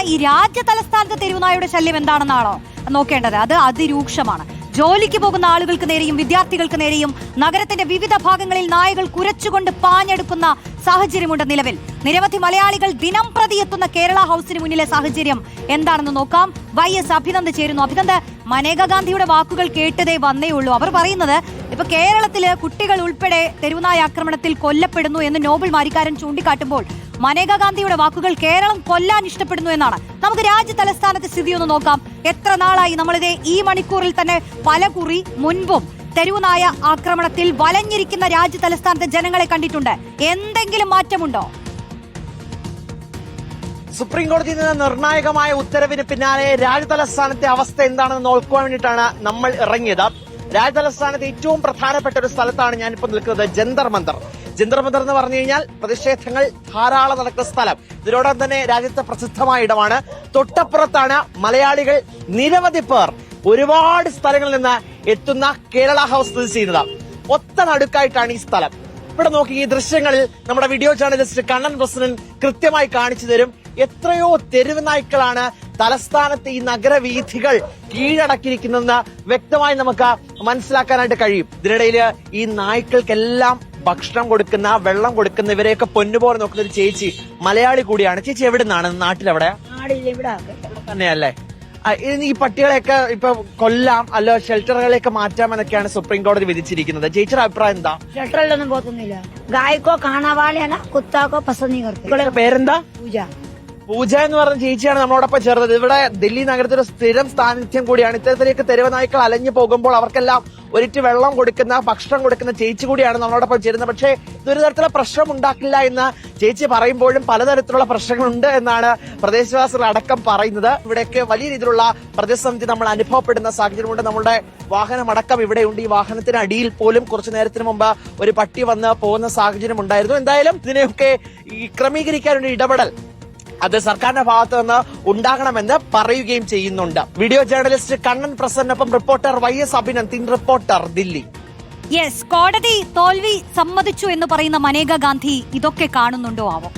ഈ രാജ്യ തലസ്ഥാനത്ത് തെരുവുനായുടെ ശല്യം എന്താണെന്നാണോ നോക്കേണ്ടത്? അത് അതിരൂക്ഷമാണ്. ജോലിക്ക് പോകുന്ന ആളുകൾക്ക് നേരെയും വിദ്യാർത്ഥികൾക്ക് നേരെയും നഗരത്തിന്റെ വിവിധ ഭാഗങ്ങളിൽ നായകൾ കുരച്ചുകൊണ്ട് പാഞ്ഞെടുക്കുന്ന സാഹചര്യമുണ്ട് നിലവിൽ. നിരവധി മലയാളികൾ ദിനം പ്രതി എത്തുന്ന കേരള ഹൌസിന് മുന്നിലെ സാഹചര്യം എന്താണെന്ന് നോക്കാം. YS അഭിനന്ദ് ചേരുന്നു. അഭിനന്ദ്, മനേക ഗാന്ധിയുടെ വാക്കുകൾ കേട്ടതേ വന്നേ ഉള്ളൂ. അവർ പറയുന്നത് ഇപ്പൊ കേരളത്തില് കുട്ടികൾ ഉൾപ്പെടെ തെരുവുനായ ആക്രമണത്തിൽ കൊല്ലപ്പെടുന്നു എന്ന് നോബൽ മാരിക്കാരൻ ചൂണ്ടിക്കാട്ടുമ്പോൾ മനേക ഗാന്ധിയുടെ വാക്കുകൾ കേരളം കൊല്ലാൻ ഇഷ്ടപ്പെടുന്നു എന്നാണ്. നമുക്ക് രാജ്യ തലസ്ഥാനത്തെ സ്ഥിതി ഒന്ന് നോക്കാം. എത്ര നാളായി നമ്മളിതേ ഈ മണിക്കൂറിൽ തന്നെ പല കുറി മുൻപും തെരുവുനായ ആക്രമണത്തിൽ വലഞ്ഞിരിക്കുന്ന രാജ്യ തലസ്ഥാനത്തെ ജനങ്ങളെ കണ്ടിട്ടുണ്ട്. എന്തെങ്കിലും മാറ്റമുണ്ടോ? സുപ്രീം കോടതിയിൽ നിന്ന് നിർണായകമായ ഉത്തരവിന് പിന്നാലെ രാജ്യതലസ്ഥാനത്തെ അവസ്ഥ എന്താണെന്ന് നോക്കുവാൻ വേണ്ടിയിട്ടാണ് നമ്മൾ ഇറങ്ങിയത്. രാജ്യതലസ്ഥാനത്ത് ഏറ്റവും പ്രധാനപ്പെട്ട ഒരു സ്ഥലത്താണ് ഞാനിപ്പോൾ നിൽക്കുന്നത്, ജന്തർ മന്ദർ. ജന്തർ മന്ദർ എന്ന് പറഞ്ഞു കഴിഞ്ഞാൽ പ്രതിഷേധങ്ങൾ ധാരാളം നടക്കുന്ന സ്ഥലം. ഇതിനോടൊപ്പം തന്നെ രാജ്യത്തെ പ്രസിദ്ധമായ ഇടമാണ്. തൊട്ടപ്പുറത്താണ് മലയാളികൾ നിരവധി പേർ ഒരുപാട് സ്ഥലങ്ങളിൽ നിന്ന് എത്തുന്ന കേരള ഹൌസ് സ്ഥിതി ചെയ്യുന്നത്. ഒത്ത നടുക്കായിട്ടാണ് ഈ സ്ഥലം. ഇവിടെ നോക്കി, ഈ ദൃശ്യങ്ങളിൽ നമ്മുടെ വീഡിയോ ജേർണലിസ്റ്റ് കണ്ണൻ പ്രസിഡന്റ് കൃത്യമായി കാണിച്ചു തരും. എത്രയോ തെരുവ് നായ്ക്കളാണ് തലസ്ഥാനത്ത് ഈ നഗരവീഥികൾ കീഴടക്കിയിരിക്കുന്നതെന്ന് വ്യക്തമായി നമുക്ക് മനസ്സിലാക്കാനായിട്ട് കഴിയും. ഇതിനിടയിൽ ഈ നായ്ക്കൾക്കെല്ലാം ഭക്ഷണം കൊടുക്കുന്ന, വെള്ളം കൊടുക്കുന്ന, ഇവരെയൊക്കെ പൊന്നുപോലെ നോക്കുന്ന ഒരു ചേച്ചി മലയാളി കൂടിയാണ്. ചേച്ചി എവിടെ നിന്നാണ്? നാട്ടിലെവിടെ? തന്നെയല്ലേ? ഈ പട്ടികളെയൊക്കെ ഇപ്പൊ കൊല്ലാം, അല്ലോ ഷെൽട്ടറുകളിലേക്ക് മാറ്റാമെന്നൊക്കെയാണ് സുപ്രീം കോടതി വിധിച്ചിരിക്കുന്നത്. ചേച്ചിയുടെ അഭിപ്രായം എന്താ? ഷെൽട്ടറിലൊന്നും പോത്തുന്നില്ല. ഗായ്ക്കോ കാണാവാളിയാണ്, കുത്താക്കോ പസന്നി. പേരെന്താ? പൂജ. പൂജ എന്ന് പറഞ്ഞ ചേച്ചിയാണ് നമ്മളോടൊപ്പം ചേർന്നത്. ഇവിടെ ദില്ലി നഗരത്തിലെ സ്ഥിരം സാന്നിധ്യം കൂടിയാണ്. ഇത്തരത്തിലേക്ക് തെരുവ് നായ്ക്കൾ അലഞ്ഞു പോകുമ്പോൾ അവർക്കെല്ലാം ഒരിറ്റ് വെള്ളം കൊടുക്കുന്ന, ഭക്ഷണം കൊടുക്കുന്ന ചേച്ചി കൂടിയാണ് നമ്മളോടൊപ്പം ചേരുന്നത്. പക്ഷേ ഇതൊരു തരത്തിലുള്ള പ്രശ്നം ഉണ്ടാക്കില്ല എന്ന് ചേച്ചി പറയുമ്പോഴും പലതരത്തിലുള്ള പ്രശ്നങ്ങളുണ്ട് എന്നാണ് പ്രദേശവാസികൾ അടക്കം പറയുന്നത്. ഇവിടെയൊക്കെ വലിയ രീതിയിലുള്ള പ്രതിസന്ധി നമ്മൾ അനുഭവപ്പെടുന്ന സാഹചര്യമുണ്ട്. നമ്മുടെ വാഹനമടക്കം ഇവിടെയുണ്ട്. ഈ വാഹനത്തിന് അടിയിൽ പോലും കുറച്ചു നേരത്തിന് മുമ്പ് ഒരു പട്ടി വന്ന് പോകുന്ന സാഹചര്യം ഉണ്ടായിരുന്നു. എന്തായാലും ഇതിനെയൊക്കെ ഈ ക്രമീകരിക്കാനുള്ള ഇടപെടൽ അത് സർക്കാരിന്റെ ഭാഗത്ത് നിന്ന് ഉണ്ടാകണമെന്ന് പറയുകയും ചെയ്യുന്നുണ്ട്. വീഡിയോ ജേർണലിസ്റ്റ് കണ്ണൻ പ്രസന്നൊപ്പം reporter YS Abhinand, reporter, Delhi. Yes, കോടതി തോൽവി സമ്മതിച്ചു എന്ന് പറയുന്ന മനേക ഗാന്ധി ഇതൊക്കെ കാണുന്നുണ്ടോ ആവോ?